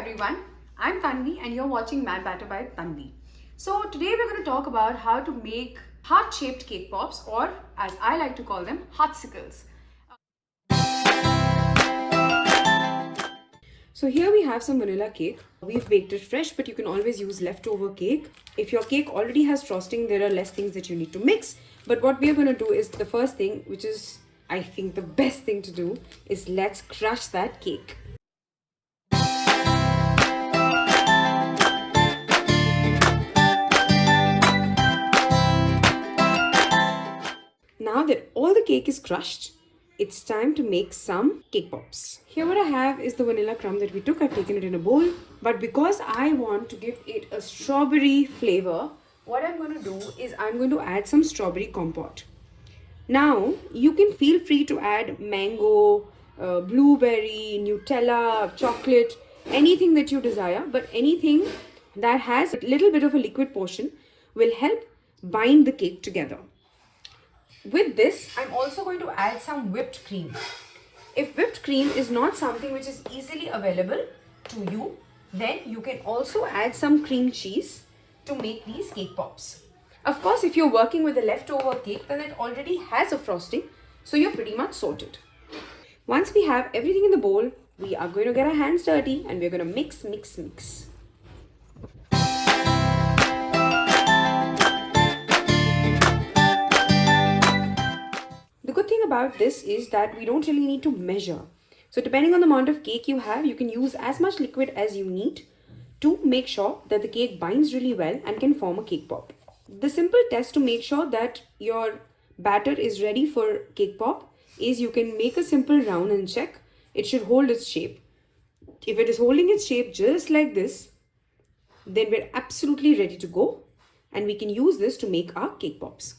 everyone, I'm Tanvi and you're watching Mad Batter by Tanvi. So today we're going to talk about how to make heart-shaped cake pops, or as I like to call them, Cakesicles. So here we have some vanilla cake. We've baked it fresh, but you can always use leftover cake. If your cake already has frosting, there are less things that you need to mix. But what we are going to do is the first thing, which is I think the best thing to do, is let's crush that cake. Now that all the cake is crushed, it's time to make some cake pops. Here what I have is the vanilla crumb that we took. I've taken it in a bowl. But because I want to give it a strawberry flavor, what I'm going to do is I'm going to add some strawberry compote. Now, you can feel free to add mango, blueberry, Nutella, chocolate, anything that you desire. But anything that has a little bit of a liquid portion will help bind the cake together. With this, I'm also going to add some whipped cream. If whipped cream is not something which is easily available to you, then you can also add some cream cheese to make these cake pops. Of course, if you're working with a leftover cake, then it already has a frosting, so you're pretty much sorted. Once we have everything in the bowl, we are going to get our hands dirty and we're going to mix. The good thing about this is that we don't really need to measure. So depending on the amount of cake you have, you can use as much liquid as you need to make sure that the cake binds really well and can form a cake pop. The simple test to make sure that your batter is ready for cake pop is you can make a simple round and check. It should hold its shape. If it is holding its shape just like this, then we're absolutely ready to go and we can use this to make our cake pops.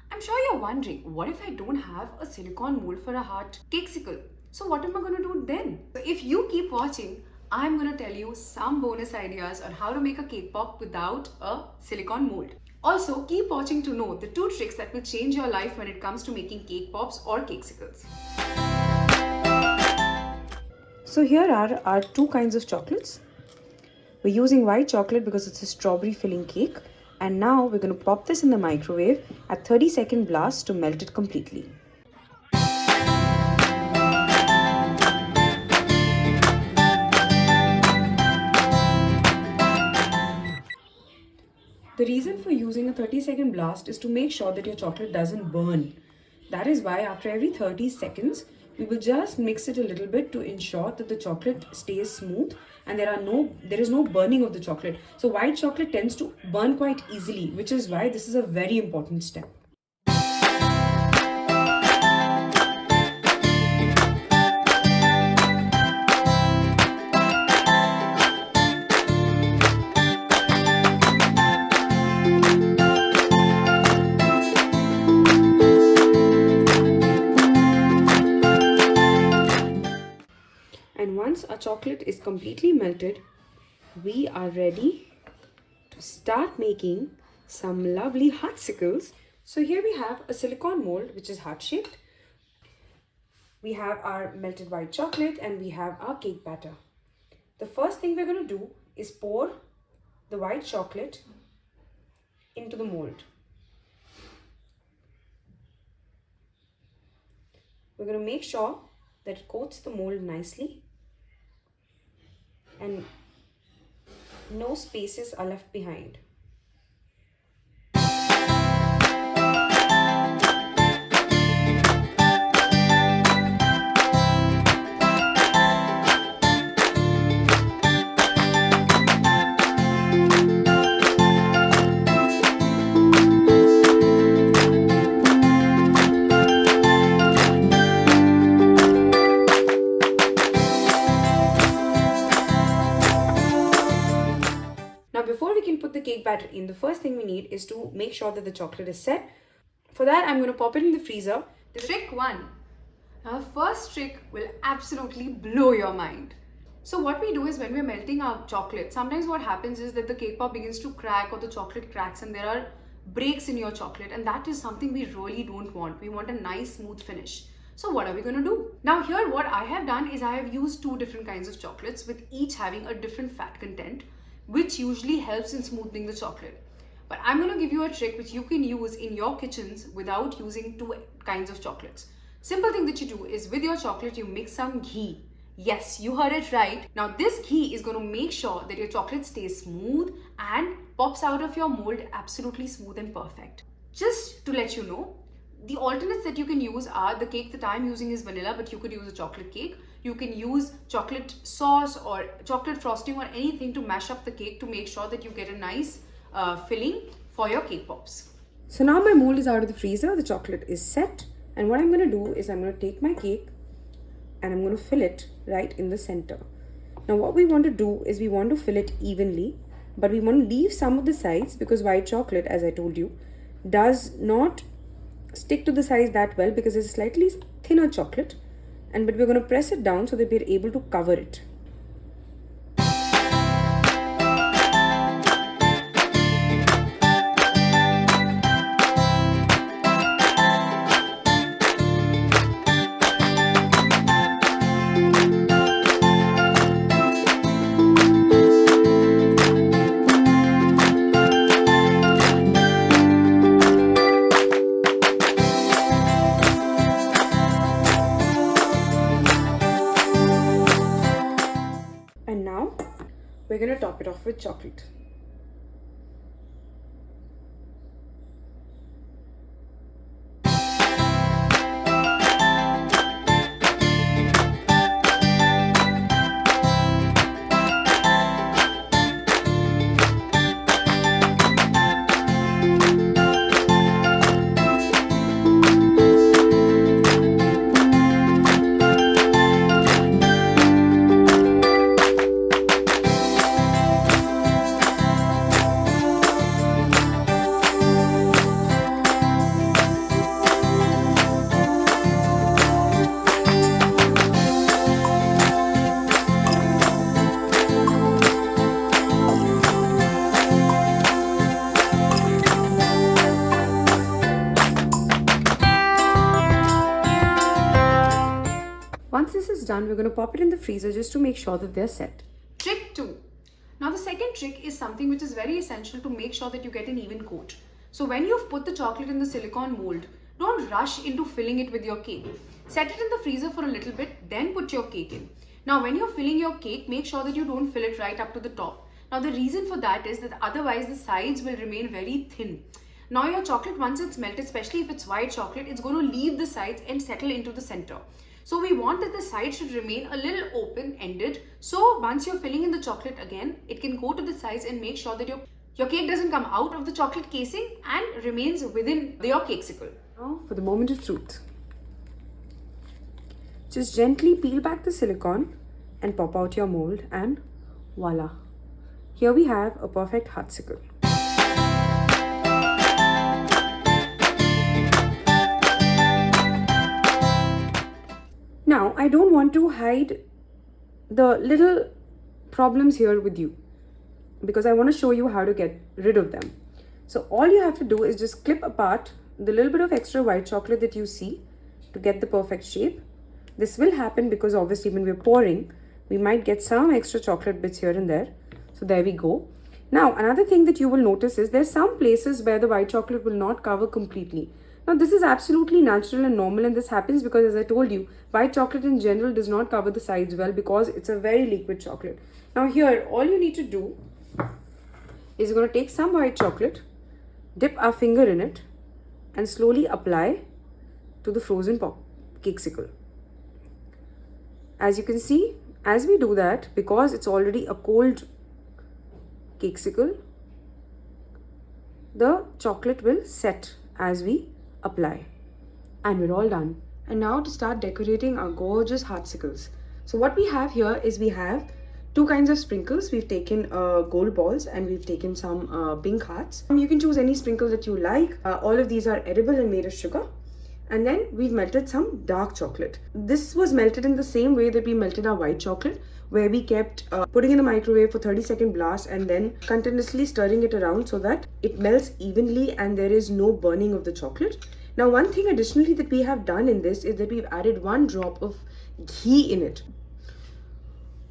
I'm sure you're wondering, what if I don't have a silicone mold for a heart cakesicle? So what am I going to do then? So if you keep watching, I'm going to tell you some bonus ideas on how to make a cake pop without a silicone mold. Also, keep watching to know the 2 tricks that will change your life when it comes to making cake pops or cakesicles. So here are our 2 kinds of chocolates. We're using white chocolate because it's a strawberry filling cake. And now we're going to pop this in the microwave at 30-second blast to melt it completely. The reason for using a 30-second blast is to make sure that your chocolate doesn't burn. That is why after every 30 seconds, we will just mix it a little bit to ensure that the chocolate stays smooth and there is no burning of the chocolate. So white chocolate tends to burn quite easily, which is why this is a very important step. And once our chocolate is completely melted, we are ready to start making some lovely heartsicles. So here we have a silicone mold which is heart-shaped. We have our melted white chocolate and we have our cake batter. The first thing we're going to do is pour the white chocolate into the mold. We're going to make sure that it coats the mold nicely and no spaces are left behind. Now before we can put the cake batter in, the first thing we need is to make sure that the chocolate is set. For that, I'm going to pop it in the freezer. Trick 1. Now the first trick will absolutely blow your mind. So what we do is when we're melting our chocolate, sometimes what happens is that the cake pop begins to crack or the chocolate cracks and there are breaks in your chocolate, and that is something we really don't want. We want a nice smooth finish. So what are we going to do? Now here what I have done is I have used two different kinds of chocolates with each having a different fat content, which usually helps in smoothing the chocolate. But I'm going to give you a trick which you can use in your kitchens without using two kinds of chocolates. Simple thing that you do is with your chocolate you mix some ghee. Yes, you heard it right. Now this ghee is going to make sure that your chocolate stays smooth and pops out of your mold absolutely smooth and perfect. Just to let you know, the alternates that you can use are, the cake that I'm using is vanilla, but you could use a chocolate cake. You can use chocolate sauce or chocolate frosting or anything to mash up the cake to make sure that you get a nice filling for your cake pops. So now my mold is out of the freezer, the chocolate is set, and what I'm going to do is I'm going to take my cake and I'm going to fill it right in the center. Now what we want to do is we want to fill it evenly, but we want to leave some of the sides because white chocolate, as I told you, does not stick to the sides that well because it's slightly thinner chocolate, but we're going to press it down so that we're able to cover it. And now we're going to top it off with chocolate. Once this is done, we're going to pop it in the freezer just to make sure that they're set. Trick 2. Now the second trick is something which is very essential to make sure that you get an even coat. So when you've put the chocolate in the silicone mold, don't rush into filling it with your cake. Set it in the freezer for a little bit, then put your cake in. Now when you're filling your cake, make sure that you don't fill it right up to the top. Now the reason for that is that otherwise the sides will remain very thin. Now your chocolate, once it's melted, especially if it's white chocolate, it's going to leave the sides and settle into the center. So we want that the sides should remain a little open-ended. So once you're filling in the chocolate again, it can go to the sides and make sure that your cake doesn't come out of the chocolate casing and remains within your cakesicle. Now for the moment of truth. Just gently peel back the silicone and pop out your mold, and voila. Here we have a perfect heartsicle. Now, I don't want to hide the little problems here with you because I want to show you how to get rid of them. So all you have to do is just clip apart the little bit of extra white chocolate that you see to get the perfect shape. This will happen because obviously when we're pouring, we might get some extra chocolate bits here and there. So there we go. Now, another thing that you will notice is there's some places where the white chocolate will not cover completely. Now, this is absolutely natural and normal, and this happens because, as I told you, white chocolate in general does not cover the sides well because it's a very liquid chocolate. Now here, all you need to do is you're going to take some white chocolate, dip our finger in it, and slowly apply to the frozen cakesicle. As you can see, as we do that, because it's already a cold cakesicle, the chocolate will set as we apply. And we're all done. And now to start decorating our gorgeous heartsicles. So what we have here is we have two kinds of sprinkles. We've taken gold balls and we've taken some pink hearts. You can choose any sprinkle that you like. All of these are edible and made of sugar. And then we've melted some dark chocolate. This was melted in the same way that we melted our white chocolate, where we kept putting in the microwave for 30-second blast and then continuously stirring it around so that it melts evenly and there is no burning of the chocolate. Now, one thing additionally that we have done in this is that we've added 1 drop of ghee in it.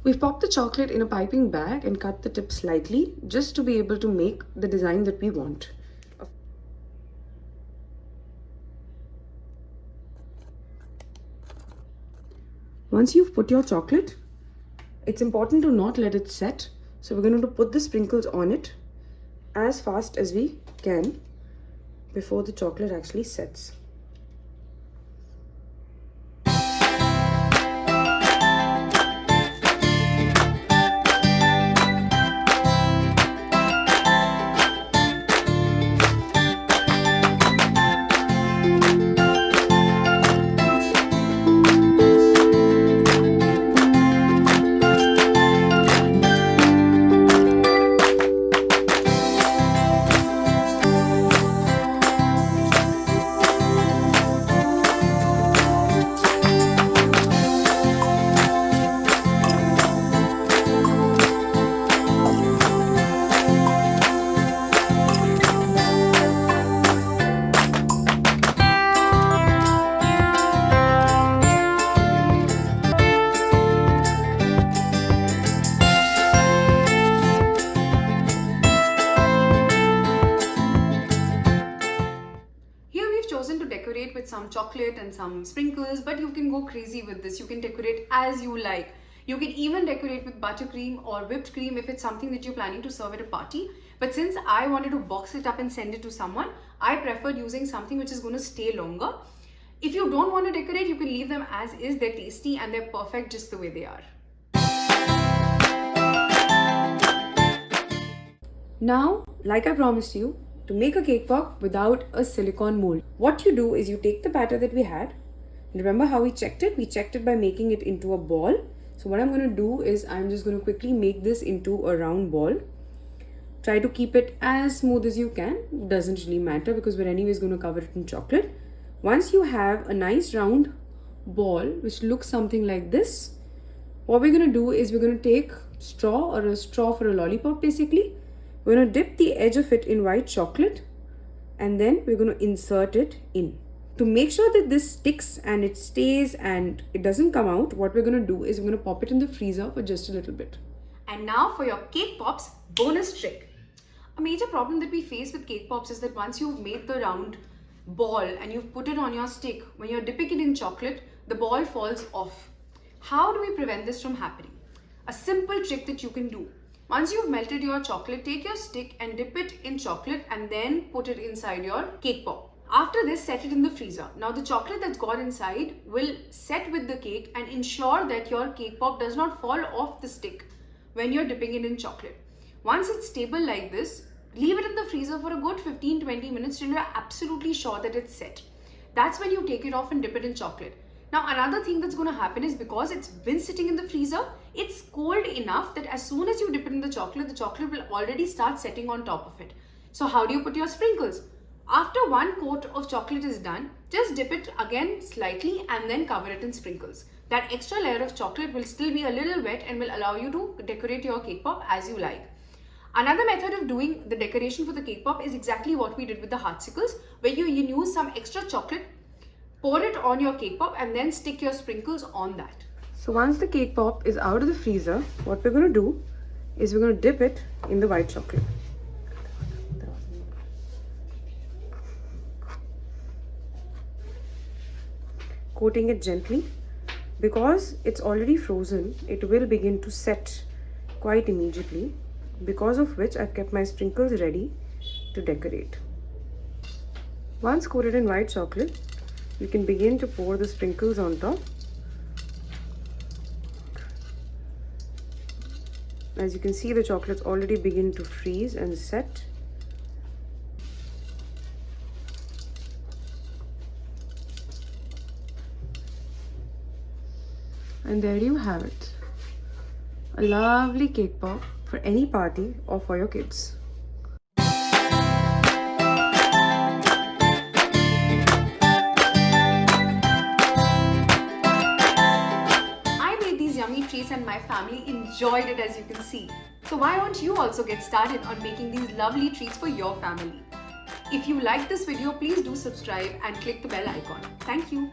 We've popped the chocolate in a piping bag and cut the tip slightly just to be able to make the design that we want. Once you've put your chocolate, it's important to not let it set. So we're going to put the sprinkles on it as fast as we can before the chocolate actually sets. With some chocolate and some sprinkles, but you can go crazy with this. You can decorate as you like. You can even decorate with buttercream or whipped cream if it's something that you're planning to serve at a party. But since I wanted to box it up and send it to someone, I preferred using something which is going to stay longer. If you don't want to decorate, you can leave them as is. They're tasty and they're perfect just the way they are. Now, like I promised you, to make a cake pop without a silicone mold, what you do is you take the batter that we had. Remember how we checked it? We checked it by making it into a ball. So what I'm going to do is I'm just going to quickly make this into a round ball. Try to keep it as smooth as you can. It doesn't really matter because we're anyways going to cover it in chocolate. Once you have a nice round ball which looks something like this, what we're going to do is we're going to take straw or a straw for a lollipop basically. We're going to dip the edge of it in white chocolate and then we're going to insert it in. To make sure that this sticks and it stays and it doesn't come out, what we're going to do is we're going to pop it in the freezer for just a little bit. And now for your cake pops bonus trick. A major problem that we face with cake pops is that once you've made the round ball and you've put it on your stick, when you're dipping it in chocolate, the ball falls off. How do we prevent this from happening? A simple trick that you can do. Once you've melted your chocolate, take your stick and dip it in chocolate and then put it inside your cake pop. After this, set it in the freezer. Now the chocolate that's got inside will set with the cake and ensure that your cake pop does not fall off the stick when you're dipping it in chocolate. Once it's stable like this, leave it in the freezer for a good 15-20 minutes till you're absolutely sure that it's set. That's when you take it off and dip it in chocolate. Now another thing that's going to happen is because it's been sitting in the freezer, it's cold enough that as soon as you dip it in the chocolate will already start setting on top of it. So how do you put your sprinkles? After one coat of chocolate is done, just dip it again slightly and then cover it in sprinkles. That extra layer of chocolate will still be a little wet and will allow you to decorate your cake pop as you like. Another method of doing the decoration for the cake pop is exactly what we did with the Cakesicles, where you use some extra chocolate, pour it on your cake pop and then stick your sprinkles on that. So once the cake pop is out of the freezer, what we're going to do is we're going to dip it in the white chocolate. Coating it gently. Because it's already frozen, it will begin to set quite immediately, because of which I've kept my sprinkles ready to decorate. Once coated in white chocolate, you can begin to pour the sprinkles on top. As you can see, the chocolates already begin to freeze and set. And there you have it. A lovely cake pop for any party or for your kids. I made these yummy treats and my family enjoyed it, as you can see. So why don't you also get started on making these lovely treats for your family? If you like this video, please do subscribe and click the bell icon. Thank you.